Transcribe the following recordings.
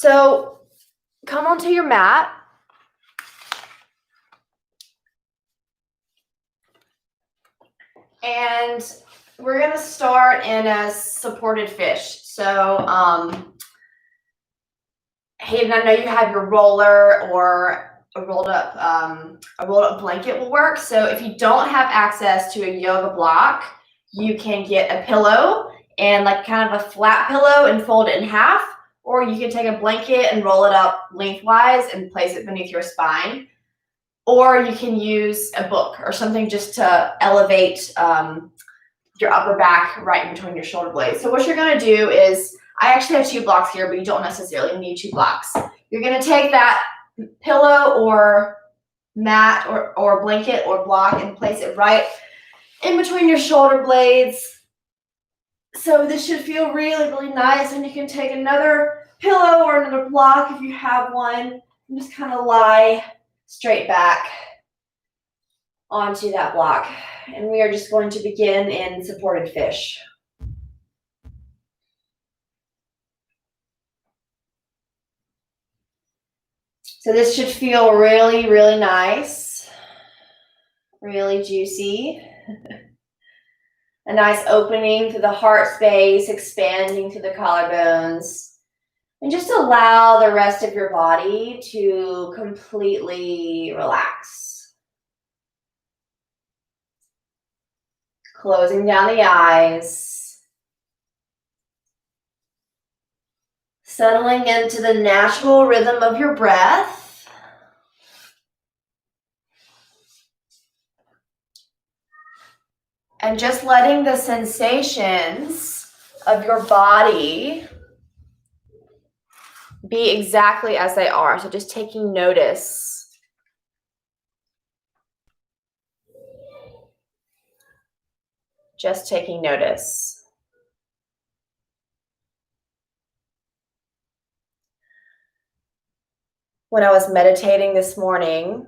So come onto your mat. And we're going to start in a supported fish. So, Hayden, I know you have your roller or a rolled up blanket will work. So if you don't have access to a yoga block, you can get a pillow and like kind of a flat pillow and fold it in half, or you can take a blanket and roll it up lengthwise and place it beneath your spine. Or you can use a book or something just to elevate your upper back right in between your shoulder blades. So what you're going to do is, I actually have 2 blocks here, but you don't necessarily need 2 blocks. You're going to take that pillow or mat or blanket or block and place it right in between your shoulder blades. So this should feel really, really nice. And you can take another pillow or another block if you have one and just kind of lie straight back onto that block. And we are just going to begin in supported fish. So this should feel really, really nice, really juicy. A nice opening through the heart space, expanding through the collarbones. And just allow the rest of your body to completely relax. Closing down the eyes. Settling into the natural rhythm of your breath. And just letting the sensations of your body be exactly as they are. So just taking notice. Just taking notice. When I was meditating this morning,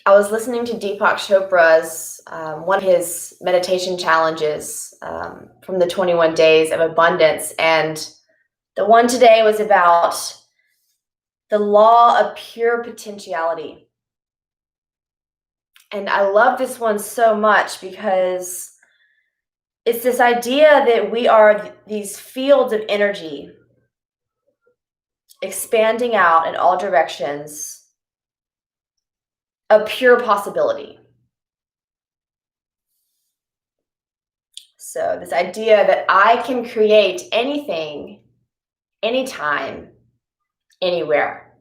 I was listening to Deepak Chopra's, one of his meditation challenges from the 21 Days of Abundance. And the one today was about the law of pure potentiality. And I love this one so much because it's this idea that we are these fields of energy expanding out in all directions, a pure possibility. So this idea that I can create anything, anytime, anywhere.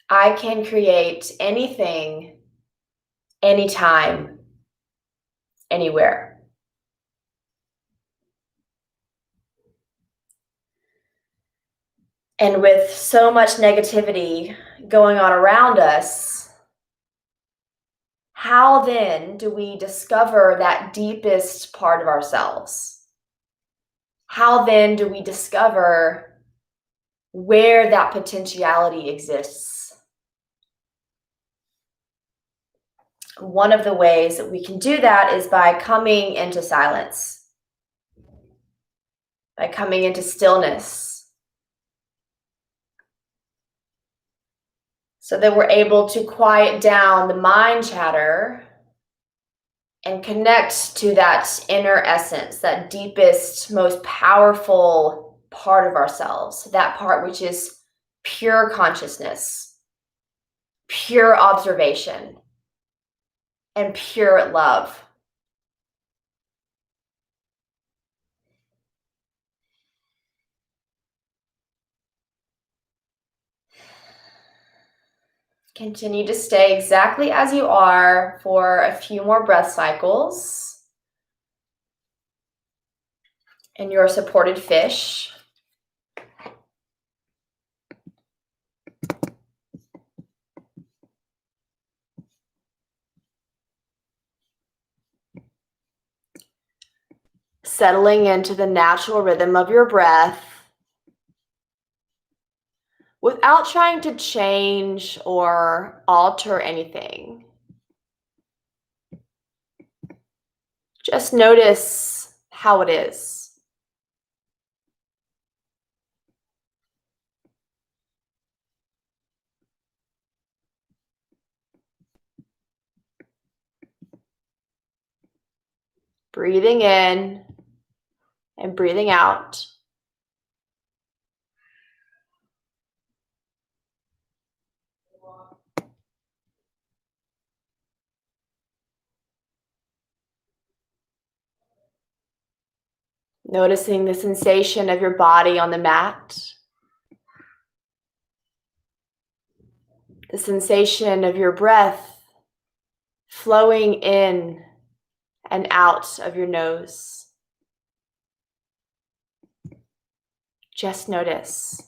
I can create anything, anytime, anywhere. And with so much negativity going on around us, how then do we discover that deepest part of ourselves? How then do we discover where that potentiality exists? One of the ways that we can do that is by coming into silence, by coming into stillness, so that we're able to quiet down the mind chatter and connect to that inner essence, that deepest, most powerful part of ourselves, that part which is pure consciousness, pure observation, and pure love. Continue to stay exactly as you are for a few more breath cycles in your supported fish. Settling into the natural rhythm of your breath without trying to change or alter anything. Just notice how it is. Breathing in and breathing out. Noticing the sensation of your body on the mat. The sensation of your breath flowing in and out of your nose. Just notice.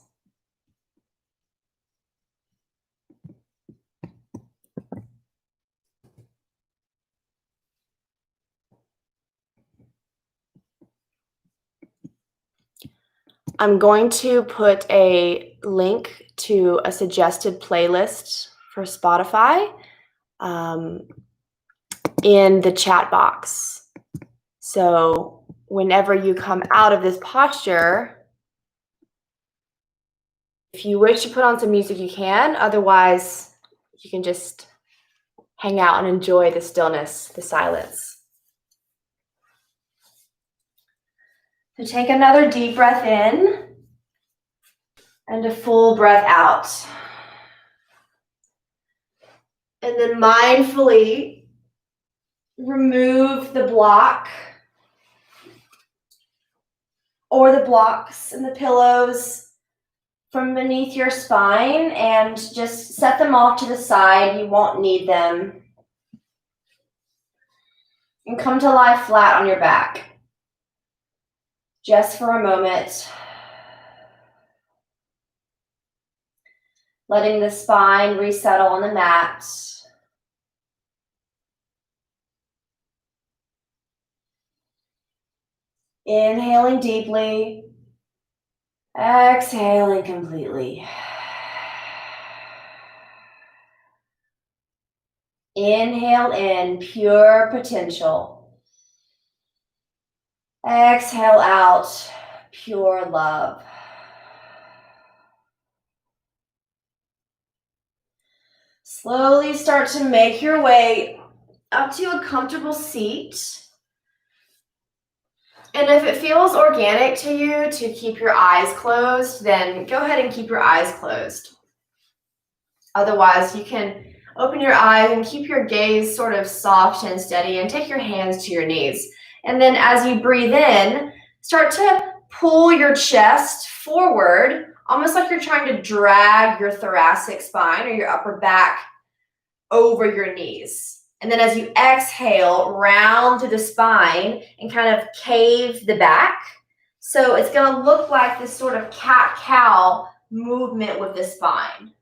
I'm going to put a link to a suggested playlist for Spotify in the chat box. So whenever you come out of this posture, if you wish to put on some music, you can. Otherwise, you can just hang out and enjoy the stillness, the silence. So take another deep breath in and a full breath out. And then mindfully remove the block or the blocks and the pillows from beneath your spine and just set them off to the side. You won't need them. And come to lie flat on your back. Just for a moment. Letting the spine resettle on the mat. Inhaling deeply. Exhaling completely. Inhale in pure potential. Exhale out pure love. Slowly start to make your way up to a comfortable seat. And if it feels organic to you to keep your eyes closed, then go ahead and keep your eyes closed. Otherwise, you can open your eyes and keep your gaze sort of soft and steady and take your hands to your knees. And then as you breathe in, start to pull your chest forward, almost like you're trying to drag your thoracic spine or your upper back over your knees. And then as you exhale, round through the spine and kind of cave the back. So it's going to look like this sort of cat-cow movement with the spine.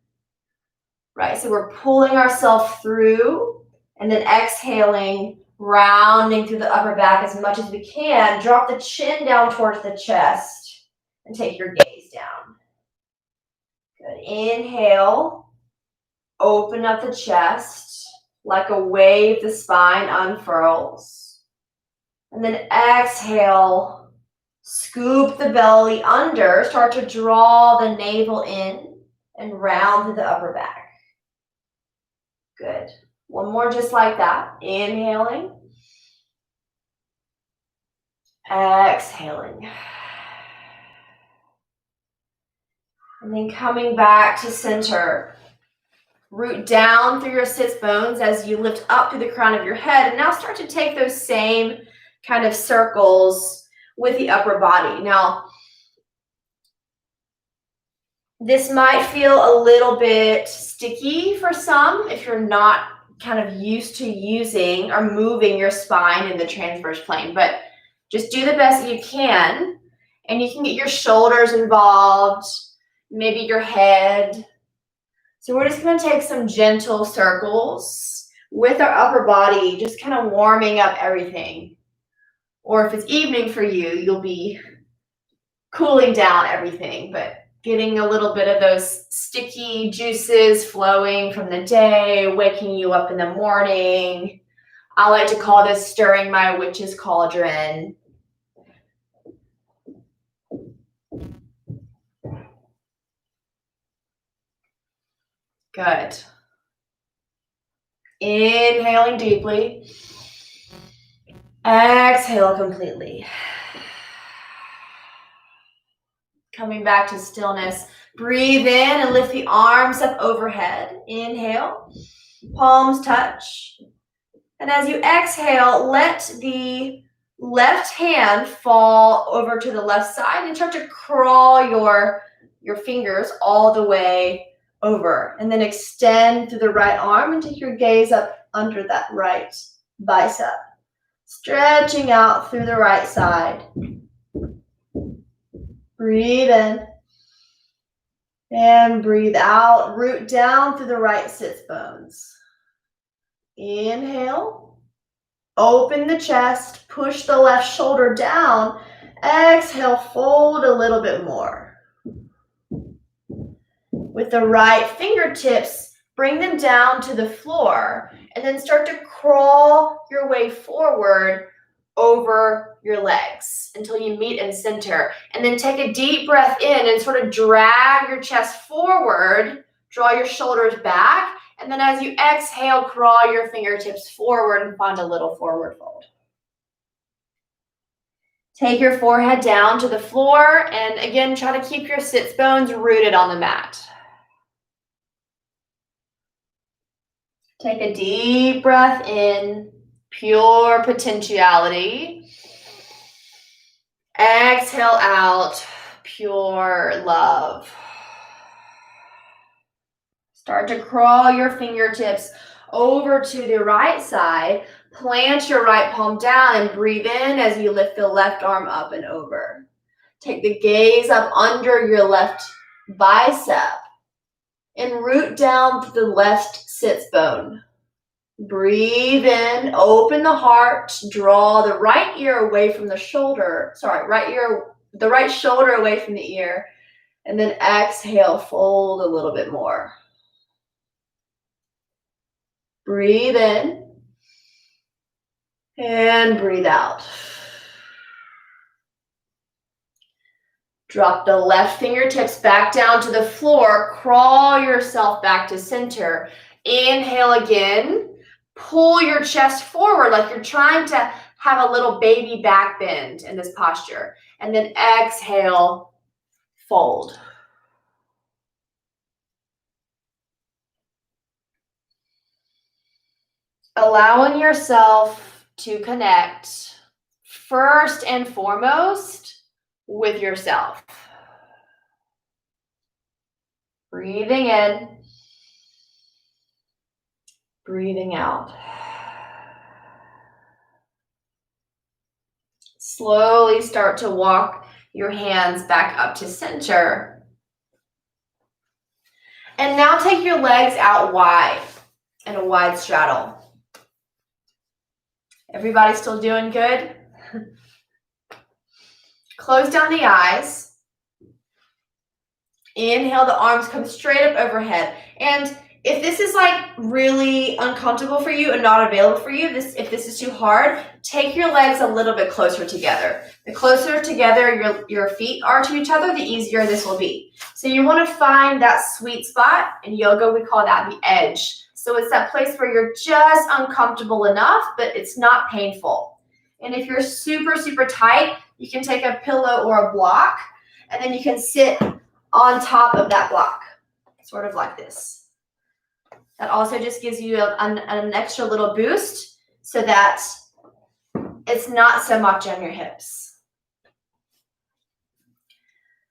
Right, so we're pulling ourselves through and then exhaling, rounding through the upper back as much as we can. Drop the chin down towards the chest and take your gaze down. Good. Inhale, open up the chest. Like a wave, the spine unfurls. And then exhale, scoop the belly under, start to draw the navel in and round through the upper back. Good. One more just like that. Inhaling. Exhaling. And then coming back to center. Root down through your sits bones as you lift up through the crown of your head. And now start to take those same kind of circles with the upper body. Now, this might feel a little bit sticky for some if you're not kind of used to using or moving your spine in the transverse plane. But just do the best that you can. And you can get your shoulders involved, maybe your head. So we're just going to take some gentle circles with our upper body, just kind of warming up everything. Or if it's evening for you, you'll be cooling down everything, but getting a little bit of those sticky juices flowing from the day, waking you up in the morning. I like to call this stirring my witch's cauldron. Good. Inhaling deeply. Exhale completely. Coming back to stillness. Breathe in and lift the arms up overhead. Inhale. Palms touch. And as you exhale, let the left hand fall over to the left side and start to crawl your fingers all the way over. And then extend through the right arm and take your gaze up under that right bicep. Stretching out through the right side. Breathe in. And breathe out. Root down through the right sits bones. Inhale. Open the chest. Push the left shoulder down. Exhale, fold a little bit more. With the right fingertips, bring them down to the floor and then start to crawl your way forward over your legs until you meet in center. And then take a deep breath in and sort of drag your chest forward, draw your shoulders back, and then as you exhale, crawl your fingertips forward and find a little forward fold. Take your forehead down to the floor and again, try to keep your sits bones rooted on the mat. Take a deep breath in, pure potentiality. Exhale out, pure love. Start to crawl your fingertips over to the right side. Plant your right palm down and breathe in as you lift the left arm up and over. Take the gaze up under your left bicep and root down to the left sits bone. Breathe in, open the heart, draw the right ear away from the shoulder. The right shoulder away from the ear. And then exhale, fold a little bit more. Breathe in and breathe out. Drop the left fingertips back down to the floor. Crawl yourself back to center. Inhale again. Pull your chest forward like you're trying to have a little baby back bend in this posture. And then exhale, fold. Allowing yourself to connect first and foremost with yourself. Breathing in, breathing out. Slowly start to walk your hands back up to center. And now take your legs out wide in a wide straddle. Everybody still doing good? Close down the eyes. Inhale, the arms come straight up overhead. And if this is like really uncomfortable for you and not available for you, if this is too hard, take your legs a little bit closer together. The closer together your feet are to each other, the easier this will be. So you want to find that sweet spot. In yoga, we call that the edge. So it's that place where you're just uncomfortable enough, but it's not painful. And if you're super, super tight, you can take a pillow or a block, and then you can sit on top of that block, sort of like this. That also just gives you an extra little boost so that it's not so much on your hips.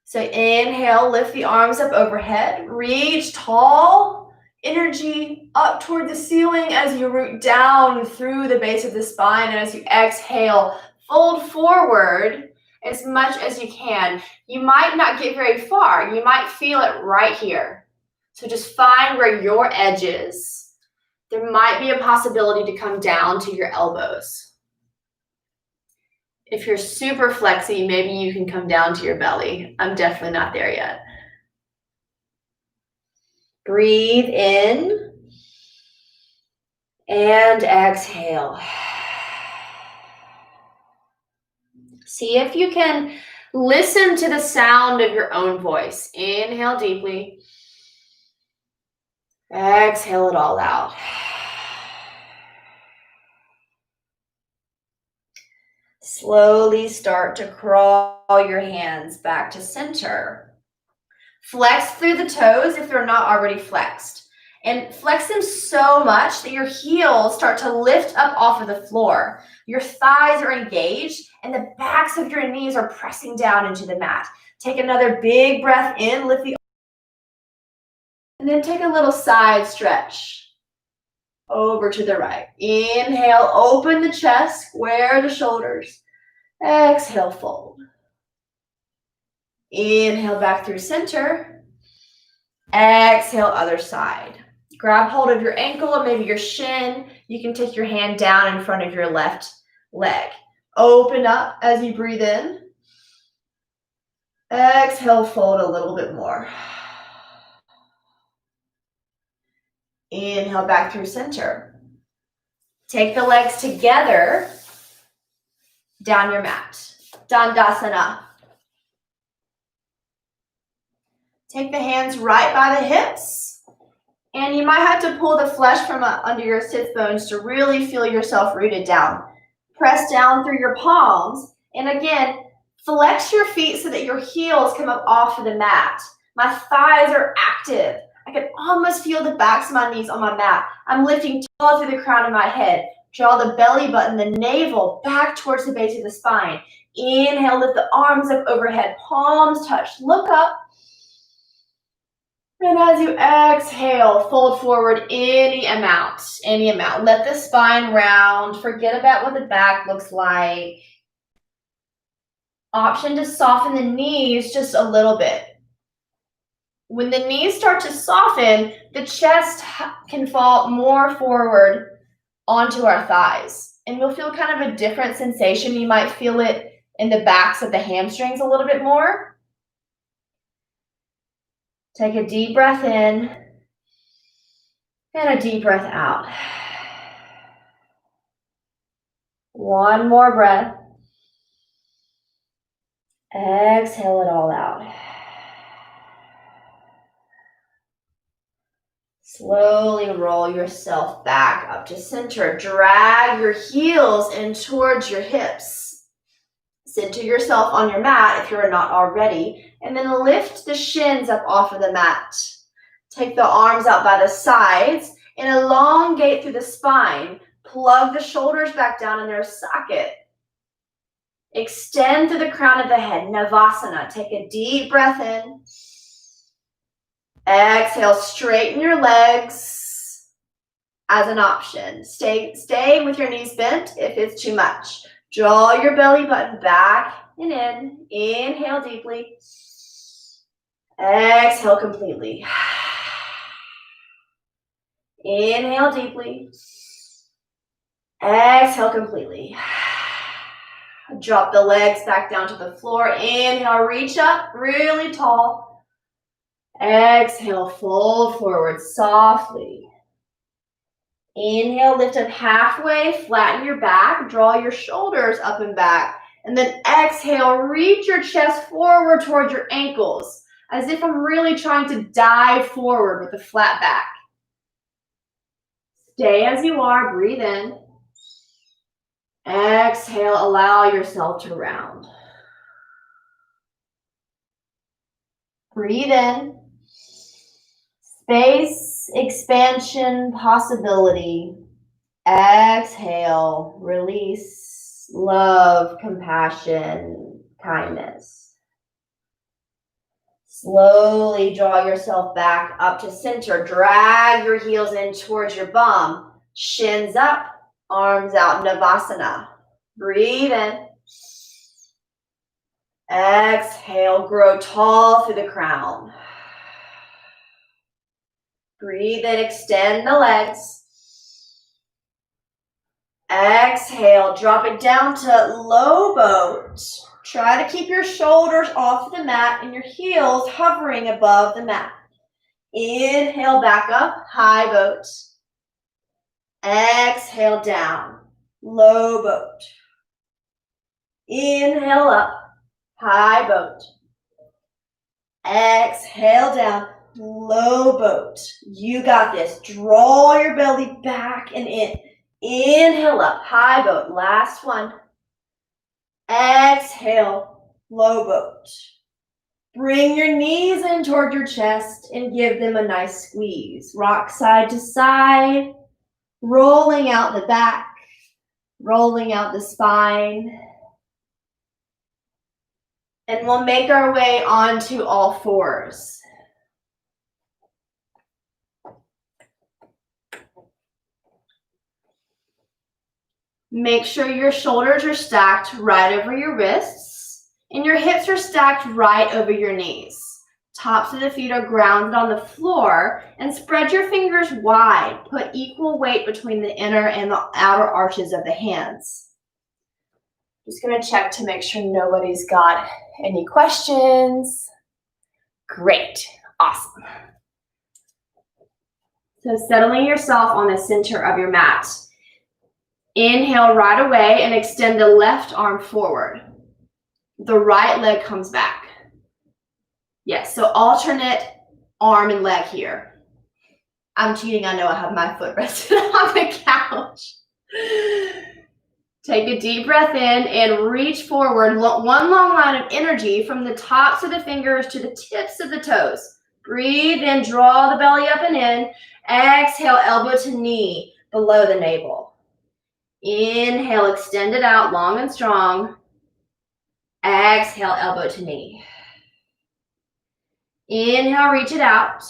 So inhale, lift the arms up overhead, reach tall, energy up toward the ceiling as you root down through the base of the spine. And as you exhale, fold forward as much as you can. You might not get very far. You might feel it right here. So just find where your edge is. There might be a possibility to come down to your elbows. If you're super flexy, maybe you can come down to your belly. I'm definitely not there yet. Breathe in And exhale. See if you can listen to the sound of your own voice. Inhale deeply. Exhale it all out. Slowly start to crawl your hands back to center. Flex through the toes if they're not already flexed. And flex them so much that your heels start to lift up off of the floor. Your thighs are engaged and the backs of your knees are pressing down into the mat. Take another big breath in, lift the and then take a little side stretch over to the right. Inhale, open the chest, square the shoulders. Exhale, fold. Inhale back through center. Exhale, other side. Grab hold of your ankle or maybe your shin. You can take your hand down in front of your left leg. Open up as you breathe in. Exhale, fold a little bit more. Inhale back through center. Take the legs together down your mat. Dandasana. Take the hands right by the hips. And you might have to pull the flesh from under your sits bones to really feel yourself rooted down. Press down through your palms. And again, flex your feet so that your heels come up off of the mat. My thighs are active. I can almost feel the backs of my knees on my mat. I'm lifting tall through the crown of my head. Draw the belly button, the navel back towards the base of the spine. Inhale, lift the arms up overhead. Palms touch. Look up. And as you exhale, fold forward any amount. Let the spine round. Forget about what the back looks like. Option to soften the knees just a little bit. When the knees start to soften, the chest can fall more forward onto our thighs. And we'll feel kind of a different sensation. You might feel it in the backs of the hamstrings a little bit more. Take a deep breath in and a deep breath out. One more breath. Exhale it all out. Slowly roll yourself back up to center. Drag your heels in towards your hips. Center yourself on your mat if you're not already, and then lift the shins up off of the mat. Take the arms out by the sides and elongate through the spine. Plug the shoulders back down in their socket. Extend through the crown of the head, Navasana. Take a deep breath in. Exhale, straighten your legs as an option. Stay with your knees bent if it's too much. Draw your belly button back and in. Inhale deeply. Exhale completely. Inhale deeply. Exhale completely. Drop the legs back down to the floor. Inhale, reach up really tall. Exhale, fold forward softly. Inhale, lift up halfway, flatten your back, draw your shoulders up and back. And then exhale, reach your chest forward towards your ankles, as if I'm really trying to dive forward with a flat back. Stay as you are, breathe in. Exhale, allow yourself to round. Breathe in. Space, expansion, possibility. Exhale, release, love, compassion, kindness. Slowly draw yourself back up to center. Drag your heels in towards your bum. Shins up, arms out, Navasana. Breathe in. Exhale, grow tall through the crown. Breathe in, extend the legs. Exhale, drop it down to low boat. Try to keep your shoulders off the mat and your heels hovering above the mat. Inhale, back up, high boat. Exhale down, low boat. Inhale up, high boat. Exhale down, low boat. You got this. Draw your belly back and in. Inhale up, high boat. Last one. Exhale, low boat. Bring your knees in toward your chest and give them a nice squeeze. Rock side to side, rolling out the back, rolling out the spine. And we'll make our way onto all fours. Make sure your shoulders are stacked right over your wrists and your hips are stacked right over your knees. Tops of the feet are grounded on the floor and spread your fingers wide. Put equal weight between the inner and the outer arches of the hands. Just going to check to make sure nobody's got any questions. Great. Awesome. So settling yourself on the center of your mat. Inhale right away and extend the left arm forward. The right leg comes back. Yes, so alternate arm and leg here. I'm cheating, I know I have my foot rested on the couch. Take a deep breath in and reach forward. One long line of energy from the tops of the fingers to the tips of the toes. Breathe in, draw the belly up and in. Exhale, elbow to knee below the navel. Inhale, extend it out long and strong. Exhale, elbow to knee. Inhale, reach it out.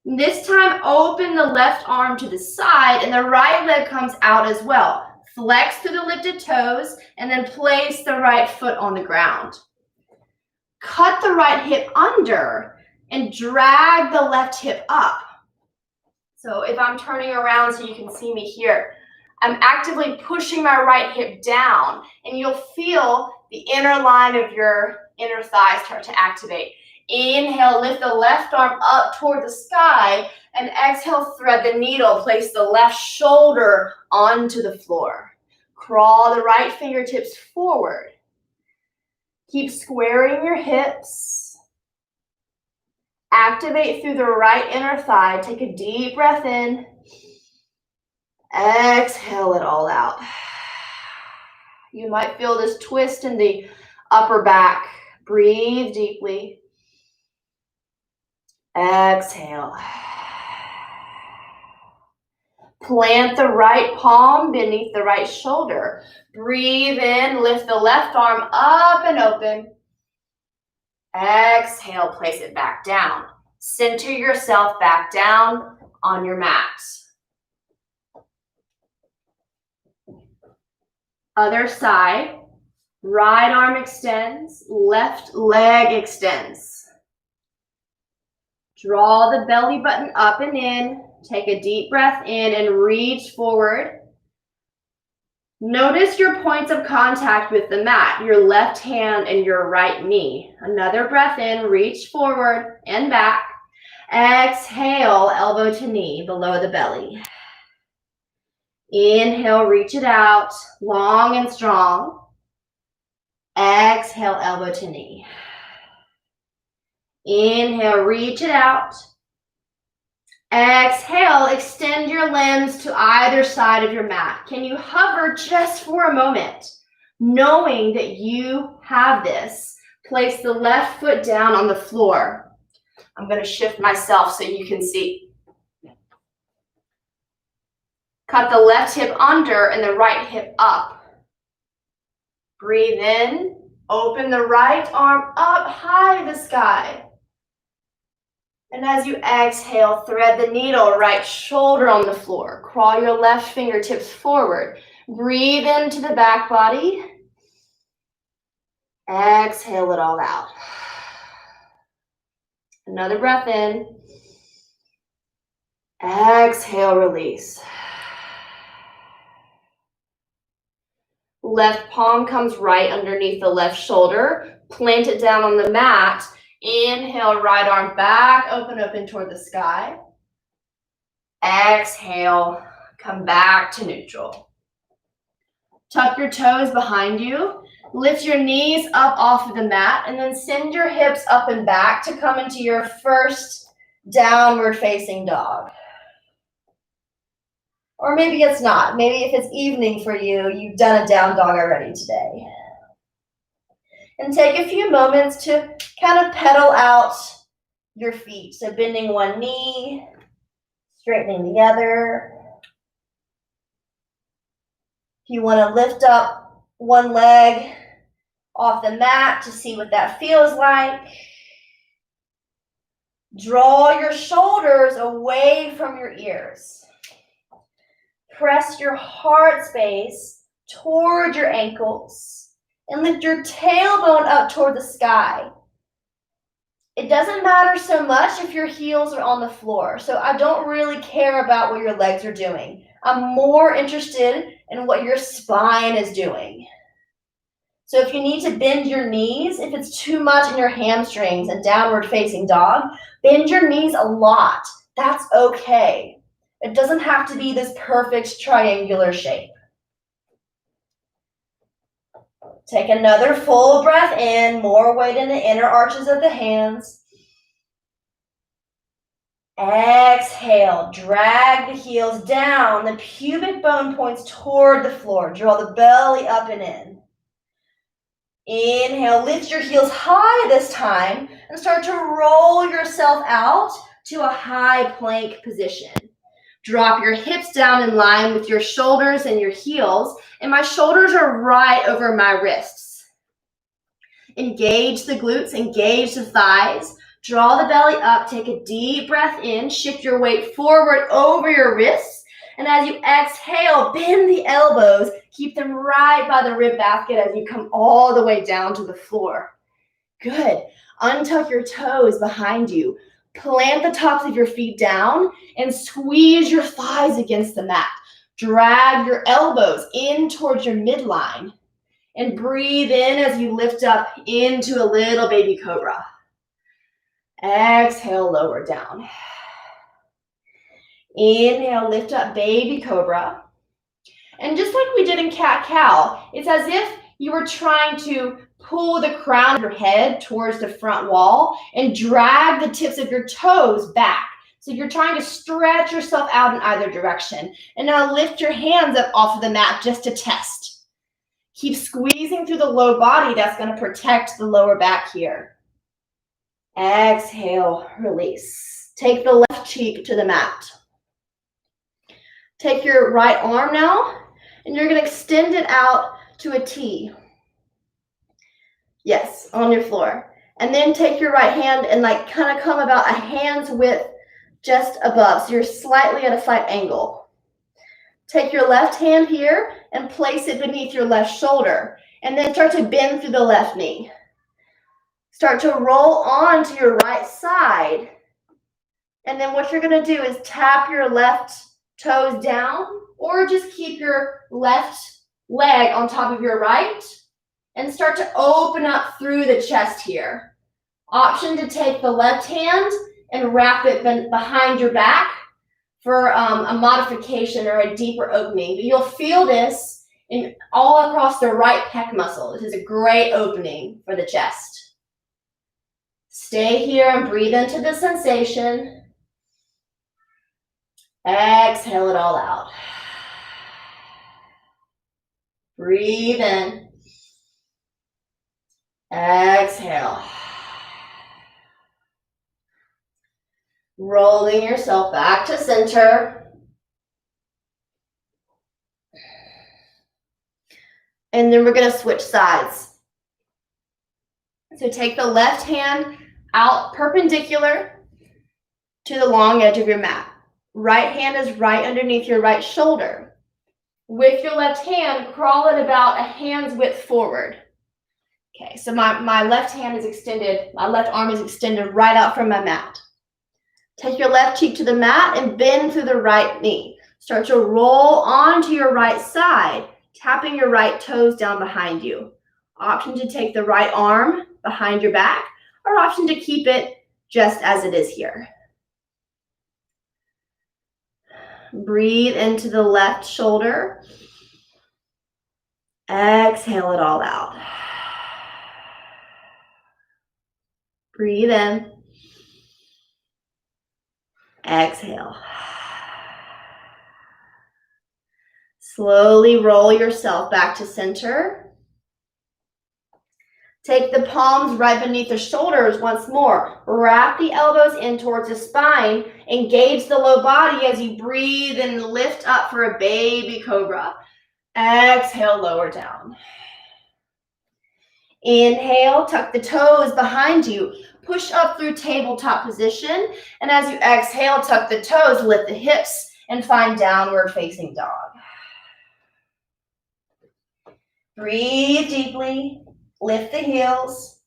This time, open the left arm to the side and the right leg comes out as well. Flex through the lifted toes and then place the right foot on the ground. Cut the right hip under and drag the left hip up. So if I'm turning around so you can see me here, I'm actively pushing my right hip down and you'll feel the inner line of your inner thigh start to activate. Inhale, lift the left arm up toward the sky and exhale, thread the needle. Place the left shoulder onto the floor. Crawl the right fingertips forward. Keep squaring your hips. Activate through the right inner thigh. Take a deep breath in. Exhale it all out. You might feel this twist in the upper back. Breathe deeply. Exhale. Plant the right palm beneath the right shoulder. Breathe in, lift the left arm up and open. Exhale, place it back down. Center yourself back down on your mat. Other side, right arm extends, left leg extends. Draw the belly button up and in. Take a deep breath in and reach forward. Notice your points of contact with the mat, your left hand and your right knee. Another breath in, reach forward and back. Exhale, elbow to knee below the belly. Inhale, reach it out, long and strong. Exhale, elbow to knee. Inhale, reach it out. Exhale, extend your limbs to either side of your mat. Can you hover just for a moment, knowing that you have this? Place the left foot down on the floor. I'm going to shift myself so you can see. Cut the left hip under and the right hip up. Breathe in. Open the right arm up high to the sky. And as you exhale, thread the needle, right shoulder on the floor. Crawl your left fingertips forward. Breathe into the back body. Exhale it all out. Another breath in. Exhale, release. Left palm comes right underneath the left shoulder. Plant it down on the mat. Inhale, right arm back, open toward the sky. Exhale, Come back to neutral. Tuck your toes behind you. Lift your knees up off of the mat and then send your hips up and back to come into your first downward facing dog. Or maybe it's not. Maybe if it's evening for you, you've done a down dog already today. And take a few moments to kind of pedal out your feet. So bending one knee, straightening the other. If you want to lift up one leg off the mat to see what that feels like. Draw your shoulders away from your ears. Press your heart space toward your ankles and lift your tailbone up toward the sky. It doesn't matter so much if your heels are on the floor, so I don't really care about what your legs are doing. I'm more interested in what your spine is doing. So if you need to bend your knees, if it's too much in your hamstrings, a downward facing dog, bend your knees a lot. That's okay. It doesn't have to be this perfect triangular shape. Take another full breath in, more weight in the inner arches of the hands. Exhale, drag the heels down, the pubic bone points toward the floor. Draw the belly up and in. Inhale, lift your heels high this time and start to roll yourself out to a high plank position. Drop your hips down in line with your shoulders and your heels, and my shoulders are right over my wrists. Engage the glutes, engage the thighs. Draw the belly up, take a deep breath in, shift your weight forward over your wrists, and as you exhale, bend the elbows, keep them right by the rib basket as you come all the way down to the floor. Good. Untuck your toes behind you. Plant the tops of your feet down and squeeze your thighs against the mat. Drag your elbows in towards your midline and breathe in as you lift up into a little baby cobra. Exhale, lower down. Inhale, lift up baby cobra. And just like we did in cat-cow, it's as if you were trying to pull the crown of your head towards the front wall and drag the tips of your toes back. So you're trying to stretch yourself out in either direction. And now lift your hands up off of the mat just to test. Keep squeezing through the low body. That's going to protect the lower back here. Exhale, release. Take the left cheek to the mat. Take your right arm now, and you're going to extend it out to a T. Yes, on your floor. And then take your right hand and kind of come about a hand's width just above. So you're slightly at a slight angle. Take your left hand here and place it beneath your left shoulder. And then start to bend through the left knee. Start to roll on to your right side. And then what you're going to do is tap your left toes down or just keep your left leg on top of your right and start to open up through the chest here. Option to take the left hand and wrap it behind your back for a modification or a deeper opening. But you'll feel this all across the right pec muscle. This is a great opening for the chest. Stay here and breathe into the sensation. Exhale it all out. Breathe in. Exhale. Rolling yourself back to center. And then we're going to switch sides. So take the left hand out perpendicular to the long edge of your mat. Right hand is right underneath your right shoulder. With your left hand, crawl it about a hand's width forward. Okay, so my left hand is extended, my left arm is extended right out from my mat. Take your left cheek to the mat and bend through the right knee. Start to roll onto your right side, tapping your right toes down behind you. Option to take the right arm behind your back, or option to keep it just as it is here. Breathe into the left shoulder. Exhale it all out. Breathe in. Exhale. Slowly roll yourself back to center. Take the palms right beneath the shoulders once more. Wrap the elbows in towards the spine. Engage the low body as you breathe and lift up for a baby cobra. Exhale, lower down. Inhale, tuck the toes behind you. Push up through tabletop position. And as you exhale, tuck the toes, lift the hips, and find downward facing dog. Breathe deeply. Lift the heels.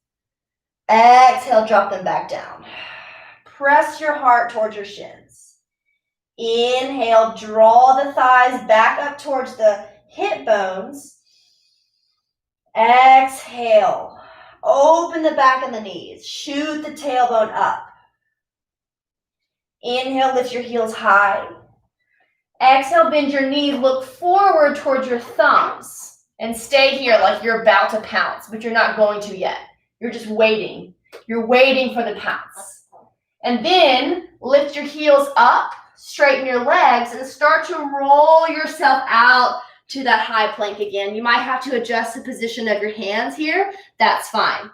Exhale, drop them back down. Press your heart towards your shins. Inhale, draw the thighs back up towards the hip bones. Exhale, open the back of the knees. Shoot the tailbone up. Inhale, lift your heels high. Exhale, bend your knees. Look forward towards your thumbs. And stay here like you're about to pounce, but you're not going to yet. You're just waiting. You're waiting for the pounce. And then lift your heels up, straighten your legs, and start to roll yourself out to that high plank again. You might have to adjust the position of your hands here. That's fine.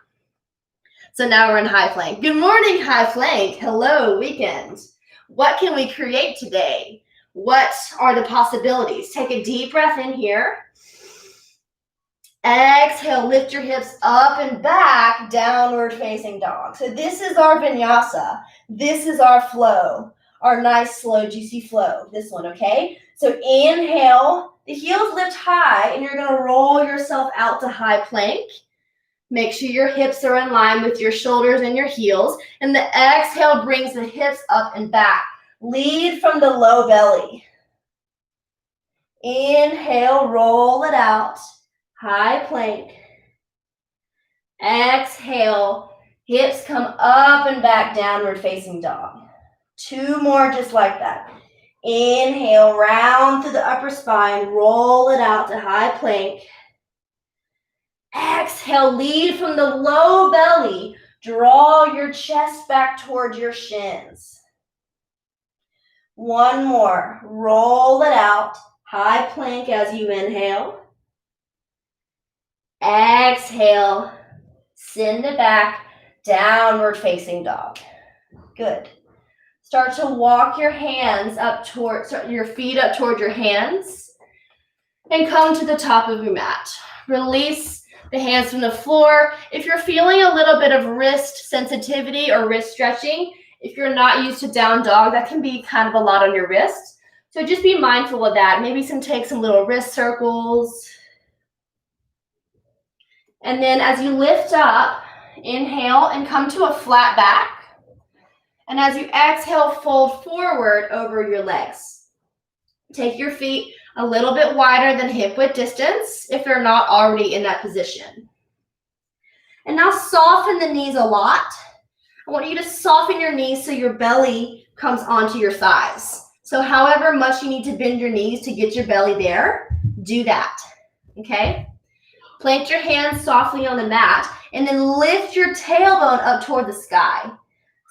So now we're in high plank. Good morning, high plank. Hello, weekend. What can we create today? What are the possibilities? Take a deep breath in here. Exhale, lift your hips up and back, downward facing dog. So this is our vinyasa. This is our flow, our nice, slow, juicy flow. This one, okay? So inhale, the heels lift high, and you're going to roll yourself out to high plank. Make sure your hips are in line with your shoulders and your heels. And the exhale brings the hips up and back. Lead from the low belly. Inhale, roll it out. High plank. Exhale, hips come up and back, downward facing dog. 2 more just like that. Inhale, round through the upper spine, roll it out to high plank. Exhale, lead from the low belly. Draw your chest back towards your shins. 1 more. Roll it out. High plank as you inhale. Exhale. Send it back. Downward facing dog. Good. Start to walk your hands up towards your feet up toward your hands. And come to the top of your mat. Release the hands from the floor. If you're feeling a little bit of wrist sensitivity or wrist stretching, if you're not used to down dog, that can be kind of a lot on your wrist. So just be mindful of that. Maybe take some little wrist circles. And then as you lift up, inhale and come to a flat back. And as you exhale, fold forward over your legs. Take your feet a little bit wider than hip width distance if they're not already in that position. And now soften the knees a lot. I want you to soften your knees so your belly comes onto your thighs. So however much you need to bend your knees to get your belly there, do that, okay? Plant your hands softly on the mat and then lift your tailbone up toward the sky.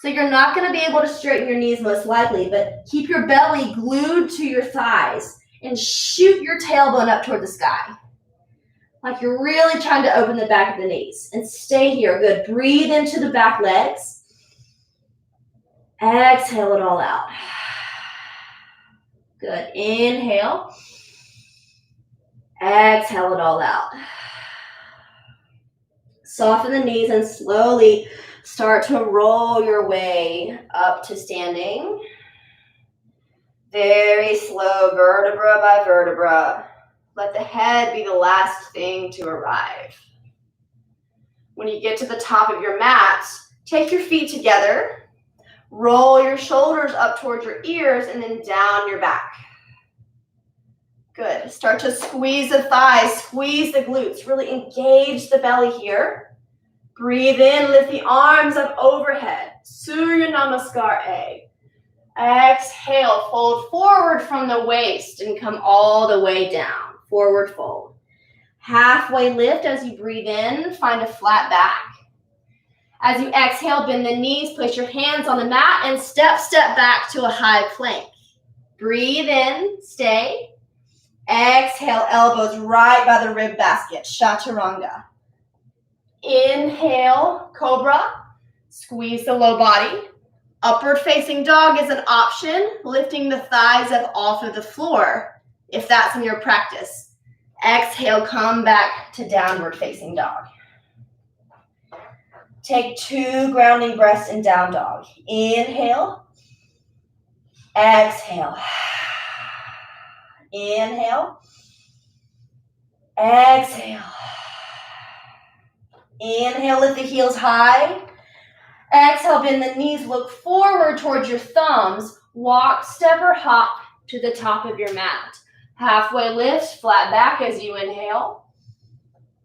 So you're not going to be able to straighten your knees most likely, but keep your belly glued to your thighs and shoot your tailbone up toward the sky. Like you're really trying to open the back of the knees. And stay here. Good. Breathe into the back legs. Exhale it all out. Good. Inhale. Exhale it all out. Soften the knees and slowly start to roll your way up to standing. Very slow, vertebra by vertebra. Let the head be the last thing to arrive. When you get to the top of your mat, take your feet together. Roll your shoulders up towards your ears and then down your back. Good. Start to squeeze the thighs, squeeze the glutes. Really engage the belly here. Breathe in, lift the arms up overhead. Surya Namaskar A. Exhale, fold forward from the waist and come all the way down. Forward fold. Halfway lift as you breathe in, find a flat back. As you exhale, bend the knees, place your hands on the mat, and step back to a high plank. Breathe in, stay. Exhale, elbows right by the rib basket, chaturanga. Inhale, cobra. Squeeze the low body. Upward facing dog is an option, lifting the thighs up off of the floor, if that's in your practice. Exhale, come back to downward facing dog. Take 2 grounding breaths in down dog. Inhale. Exhale. Inhale. Exhale. Inhale, lift the heels high. Exhale, bend the knees, look forward towards your thumbs. Walk, step, or hop to the top of your mat. Halfway lift, flat back as you inhale.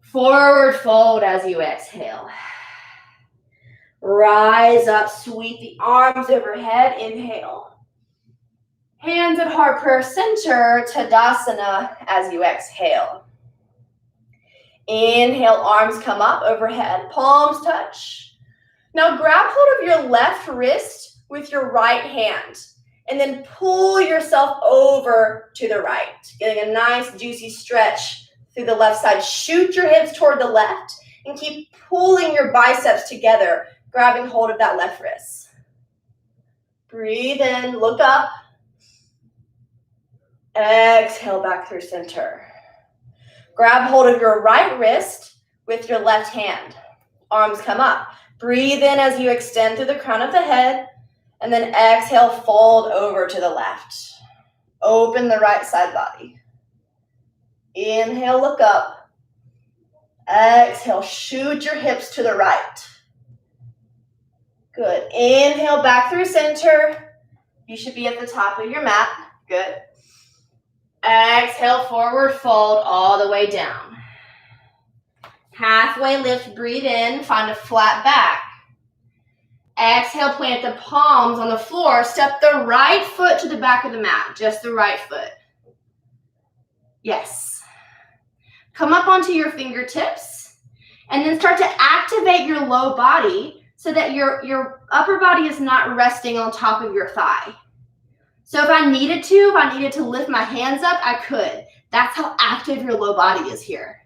Forward fold as you exhale. Rise up, sweep the arms overhead, inhale. Hands at heart prayer center, Tadasana as you exhale. Inhale, arms come up overhead, palms touch. Now grab hold of your left wrist with your right hand and then pull yourself over to the right, getting a nice juicy stretch through the left side. Shoot your hips toward the left and keep pulling your biceps together, grabbing hold of that left wrist. Breathe in, look up. Exhale back through center. Grab hold of your right wrist with your left hand. Arms come up. Breathe in as you extend through the crown of the head, and then exhale, fold over to the left. Open the right side body. Inhale, look up. Exhale, shoot your hips to the right. Good. Inhale, back through center. You should be at the top of your mat. Good. Exhale, forward fold all the way down. Halfway lift, breathe in, find a flat back. Exhale, plant the palms on the floor. Step the right foot to the back of the mat, just the right foot. Yes. Come up onto your fingertips and then start to activate your low body so that your upper body is not resting on top of your thigh. So if I needed to lift my hands up, I could. That's how active your low body is here.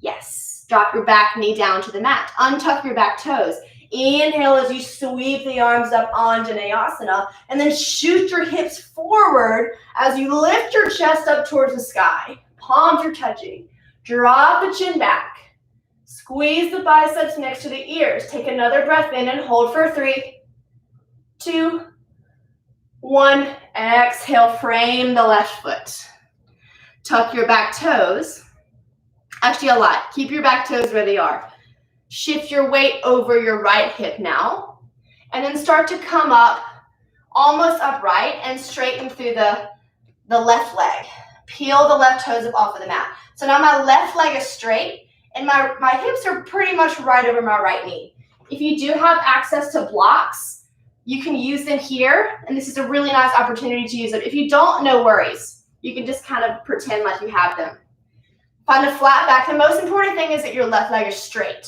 Yes. Drop your back knee down to the mat. Untuck your back toes. Inhale as you sweep the arms up on Janayasana, and then shoot your hips forward as you lift your chest up towards the sky. Palms are touching. Drop the chin back. Squeeze the biceps next to the ears. Take another breath in and hold for 3, 2, 1. Exhale, frame the left foot. Tuck your back toes. Actually, a lot. Keep your back toes where they are. Shift your weight over your right hip now. And then start to come up almost upright and straighten through the left leg. Peel the left toes up off of the mat. So now my left leg is straight and my hips are pretty much right over my right knee. If you do have access to blocks, you can use them here. And this is a really nice opportunity to use them. If you don't, no worries. You can just kind of pretend like you have them. Find a flat back. The most important thing is that your left leg is straight.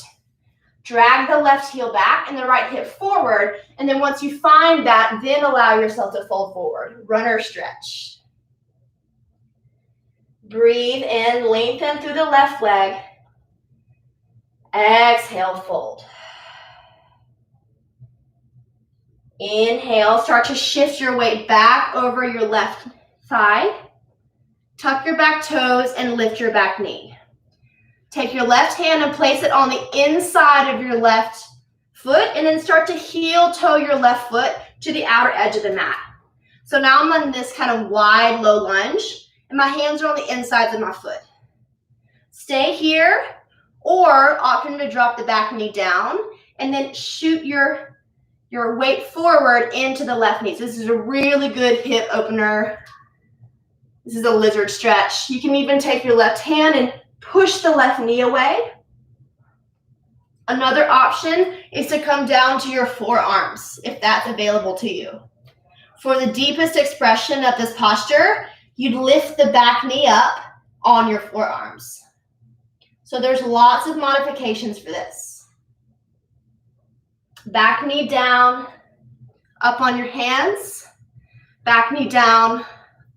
Drag the left heel back and the right hip forward. And then once you find that, then allow yourself to fold forward. Runner stretch. Breathe in, lengthen through the left leg. Exhale, fold. Inhale, start to shift your weight back over your left thigh. Tuck your back toes and lift your back knee. Take your left hand and place it on the inside of your left foot, and then start to heel toe your left foot to the outer edge of the mat. So now I'm on this kind of wide, low lunge, and my hands are on the insides of my foot. Stay here, or option to drop the back knee down, and then shoot your weight forward into the left knee. So this is a really good hip opener. This is a lizard stretch. You can even take your left hand and push the left knee away. Another option is to come down to your forearms, if that's available to you. For the deepest expression of this posture, you'd lift the back knee up on your forearms. So there's lots of modifications for this. Back knee down, up on your hands, back knee down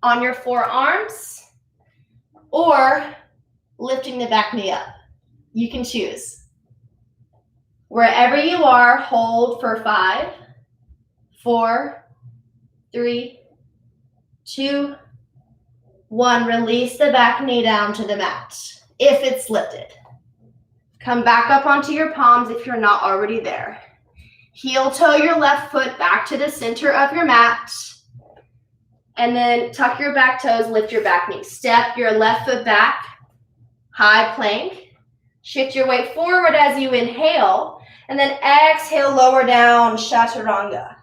on your forearms, or lifting the back knee up. You can choose. Wherever you are, hold for 5, 4, 3, 2, 1. Release the back knee down to the mat if it's lifted. Come back up onto your palms if you're not already there. Heel toe your left foot back to the center of your mat. And then tuck your back toes, lift your back knee. Step your left foot back, high plank. Shift your weight forward as you inhale. And then exhale, lower down, chaturanga.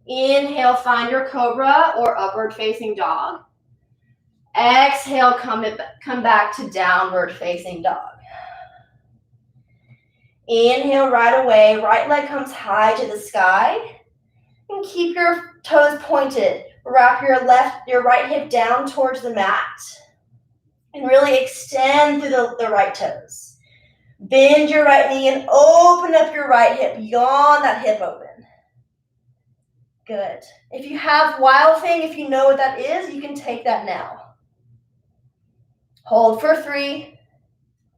Inhale, find your cobra or upward facing dog. Exhale, come back to downward facing dog. Inhale right away, right leg comes high to the sky. And keep your toes pointed. Wrap your right hip down towards the mat. And really extend through the right toes. Bend your right knee and open up your right hip. Yawn that hip open. Good. If you have wild thing, if you know what that is, you can take that now. Hold for 3,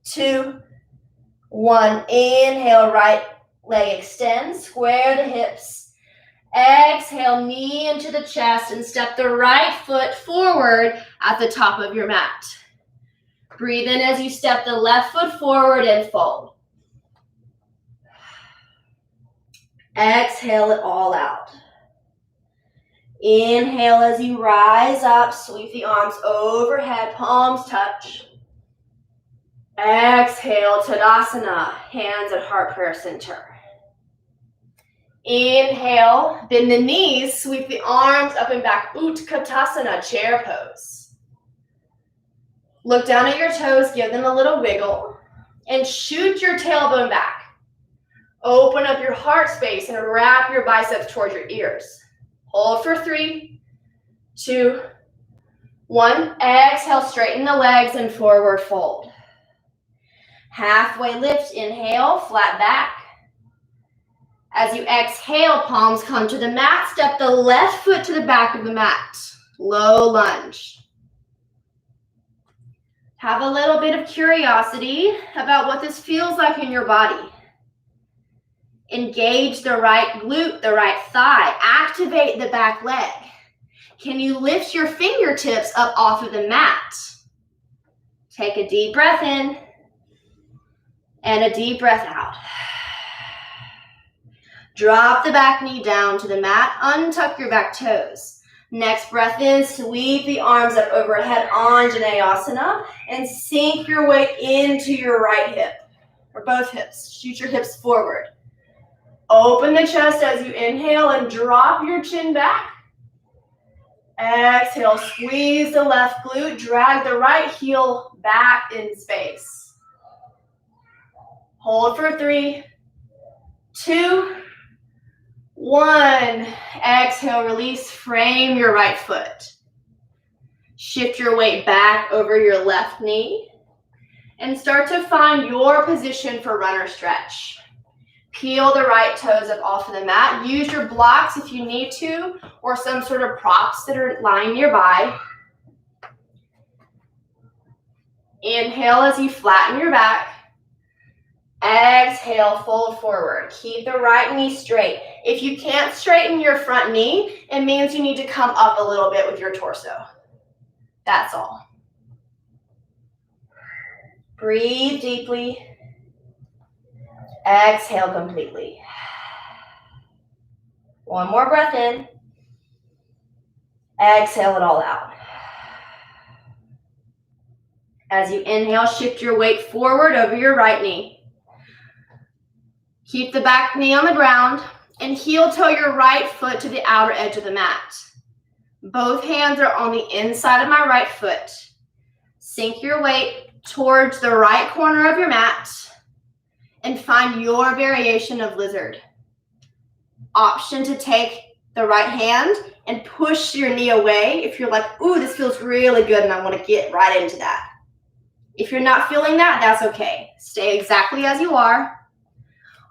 2, 1. Inhale, right leg extends. Square the hips. Exhale, knee into the chest and step the right foot forward at the top of your mat. Breathe in as you step the left foot forward and fold. Exhale it all out. Inhale as you rise up, sweep the arms overhead, palms touch. Exhale, Tadasana, hands at heart prayer center. Inhale, bend the knees, sweep the arms up and back, Utkatasana, chair pose. Look down at your toes, give them a little wiggle, and shoot your tailbone back. Open up your heart space and wrap your biceps towards your ears. Hold for 3, 2, 1. Exhale, straighten the legs and forward fold. Halfway lift, inhale, flat back. As you exhale, palms come to the mat. Step the left foot to the back of the mat. Low lunge. Have a little bit of curiosity about what this feels like in your body. Engage the right glute, the right thigh. Activate the back leg. Can you lift your fingertips up off of the mat? Take a deep breath in and a deep breath out. Drop the back knee down to the mat. Untuck your back toes. Next breath in, sweep the arms up overhead, Anjaneyasana, and sink your weight into your right hip, or both hips. Shoot your hips forward. Open the chest as you inhale and drop your chin back. Exhale, squeeze the left glute, drag the right heel back in space. Hold for 3, 2, 1. Exhale, release, frame your right foot. Shift your weight back over your left knee and start to find your position for runner stretch. Peel the right toes up off of the mat. Use your blocks if you need to, or some sort of props that are lying nearby. Inhale as you flatten your back. Exhale, fold forward. Keep the right knee straight. If you can't straighten your front knee, it means you need to come up a little bit with your torso. That's all. Breathe deeply. Exhale completely. One more breath in. Exhale it all out. As you inhale, shift your weight forward over your right knee. Keep the back knee on the ground and heel toe your right foot to the outer edge of the mat. Both hands are on the inside of my right foot. Sink your weight towards the right corner of your mat and find your variation of lizard. Option to take the right hand and push your knee away if you're like, ooh, this feels really good and I want to get right into that. If you're not feeling that, that's okay. Stay exactly as you are.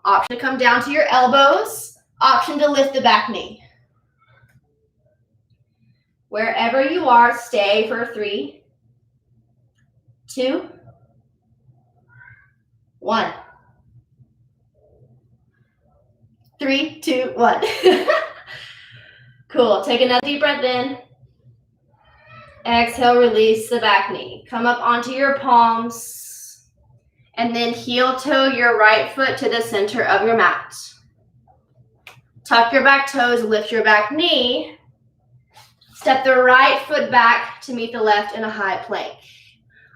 Option to come down to your elbows. Option to lift the back knee. Wherever you are, stay for 3, 2, 1. 3, 2, 1. Cool. Take another deep breath in. Exhale, release the back knee. Come up onto your palms. And then heel toe your right foot to the center of your mat. Tuck your back toes, lift your back knee. Step the right foot back to meet the left in a high plank.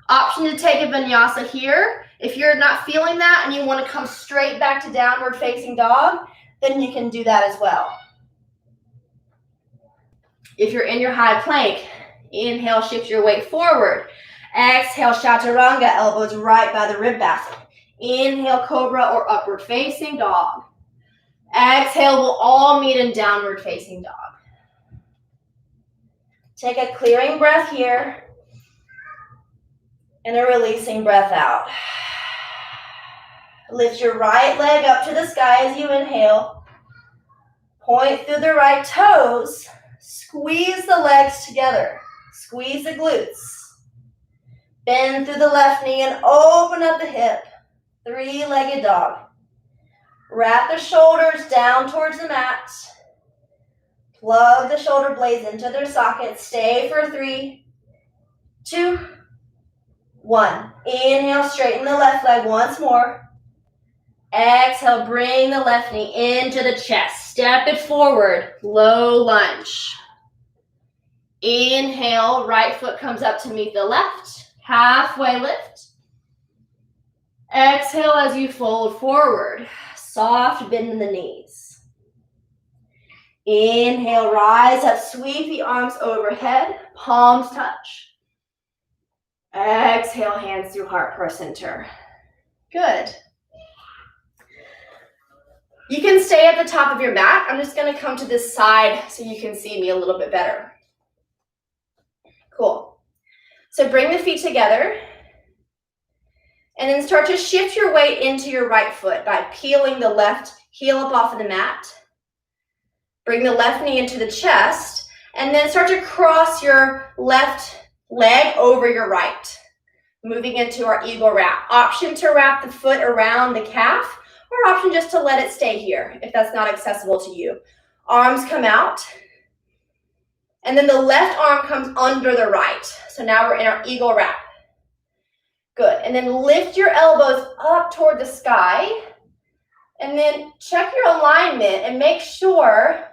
Option to take a vinyasa here. If you're not feeling that and you want to come straight back to downward facing dog, then you can do that as well. If you're in your high plank, inhale, shift your weight forward. Exhale, chaturanga, elbows right by the rib basket. Inhale, cobra or upward facing dog. Exhale, we'll all meet in downward facing dog. Take a clearing breath here and a releasing breath out. Lift your right leg up to the sky as you inhale. Point through the right toes. Squeeze the legs together. Squeeze the glutes. Bend through the left knee and open up the hip. 3-legged dog. Wrap the shoulders down towards the mat. Plug the shoulder blades into their sockets. Stay for 3, 2, 1. Inhale, straighten the left leg once more. Exhale, bring the left knee into the chest. Step it forward, low lunge. Inhale, right foot comes up to meet the left. Halfway lift. Exhale as you fold forward. Soft bend in the knees. Inhale, rise up, sweep the arms overhead, palms touch. Exhale, hands through heart per center. Good. You can stay at the top of your mat. I'm just going to come to this side so you can see me a little bit better. Cool. So bring the feet together and then start to shift your weight into your right foot by peeling the left heel up off of the mat. Bring the left knee into the chest and then start to cross your left leg over your right. Moving into our eagle wrap. Option to wrap the foot around the calf or option just to let it stay here if that's not accessible to you. Arms come out. And then the left arm comes under the right. So now we're in our eagle wrap. Good. And then lift your elbows up toward the sky. And then check your alignment and make sure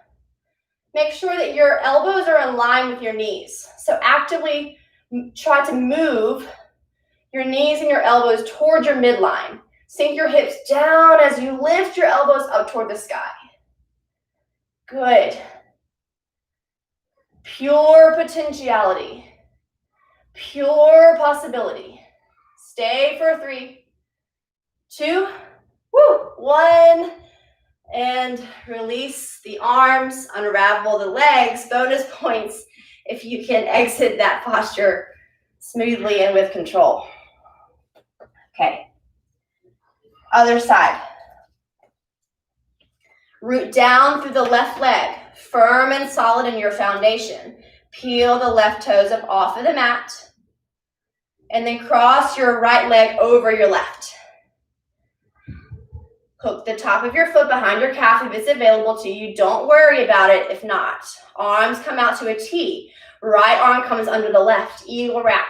that your elbows are in line with your knees. So actively try to move your knees and your elbows toward your midline. Sink your hips down as you lift your elbows up toward the sky. Good. Pure potentiality. Pure possibility. Stay for 3, 2, 1. And release the arms, unravel the legs. Bonus points if you can exit that posture smoothly and with control. Okay. Other side. Root down through the left leg, firm and solid in your foundation. Peel the left toes up off of the mat. And then cross your right leg over your left. Hook the top of your foot behind your calf if it's available to you. Don't worry about it if not. Arms come out to a T. Right arm comes under the left. Eagle wrap.